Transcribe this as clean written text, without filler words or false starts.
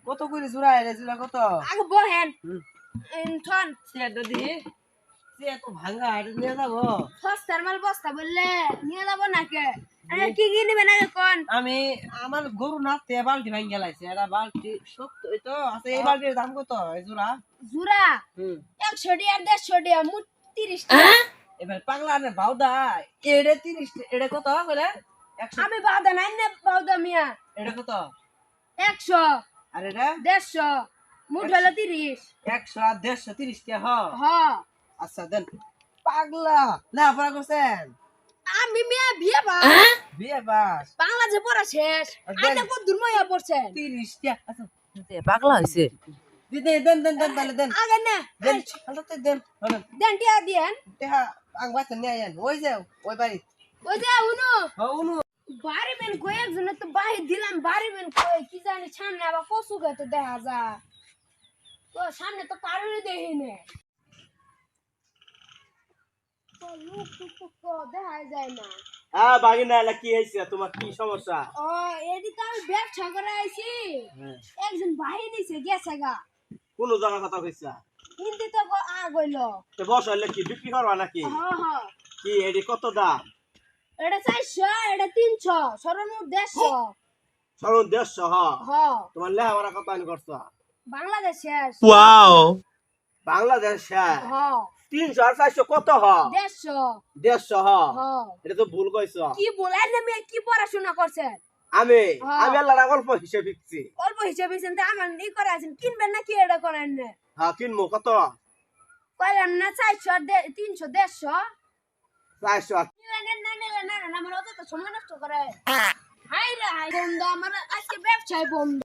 কত করে জোড়া এলে জোড়া কত আগে বহেন থন সেটা দি সে তো ভাঙা এটা নিয়ে যাবো সস্তার মাল বস্তা বললে নিয়ে যাবো নাকি কি কি নেবেন আগে কোন আমি আমার গরু নাতে বালতি ভাঙ গেলাইছে এটা বালতি শক্ত এই তো আছে এই বালতির দাম কত এই জোড়া জুরা 100 টাকা 150 টাকা মুট 30 টাকা এবার পাগলা নে বাউদা এড়ে 30 এড়ে কত কইলে 100 আমি বাদা নাই না বাদা মিয়া এড়ে কত 100 আর এটা 150 মুট হলো 30 100 আর 150 30 কে হ হ্যাঁ আচ্ছা দেন পাগলা না পড়া করছেন আমি মিয়া বিয়ে বা বিয়ে বাস বাংলাদেশে পড়া শেষ আচ্ছা কত দূর ময়া পড়ছেন 30 কে আচ্ছা পাগলা হইছে দেন তাহলে দেন আগে না দেন হালতে দেন বলেন দেন টিয়া দেন তেহা আংবা তো নিয়ে আইন ওই যাও ওই বাড়ি ওই যে উনো উনু বাড়ি বেন কয়েকজন তো বাহি দিলাম বাড়ি বেন কই কি জানি সামনে আবার কসু গাতে দেখা যায় তো সামনে তো কারণে দেখি না তো লোক তো দেখা যায় না বাগিনা এলা কি হইছে তোমার কি সমস্যা ও এদিকে আমি ব্যবসা করে আইছি একজন বাহি দিছে গেছে গা কোন জায়গা কথা কইছা হিন্দি তো গইল তে বস হইলে কি বিক্রি করবা নাকি হ্যাঁ হ্যাঁ কি এডি কত দাম এটা 400 এটা 300 সরমু 150 সরুন 150 হ্যাঁ তোমার লেহাপড়া কত আনি করছো বাংলাদেশ শেষ বাংলাদেশ হ্যাঁ 300 আর 400 কত হ 150 150 হ্যাঁ এটা তো ভুল কইছো কি বলেন না মেয়ে কি পড়াশোনা করছেন আমি হ্যাঁ। আমি আল্লাহর অল্প হিসেব দিচ্ছি অল্প হিসেবে চিন্তা আমার ই করে আছেন কিনবেন না কি এটা করেন না হ্যাঁ কিনবো কত কইলাম না 400 300 150 400 না আমার অত তো সময় নষ্ট করে হাই রে হাই বন্ধু আমার আজকে ব্যবসায় বন্ধ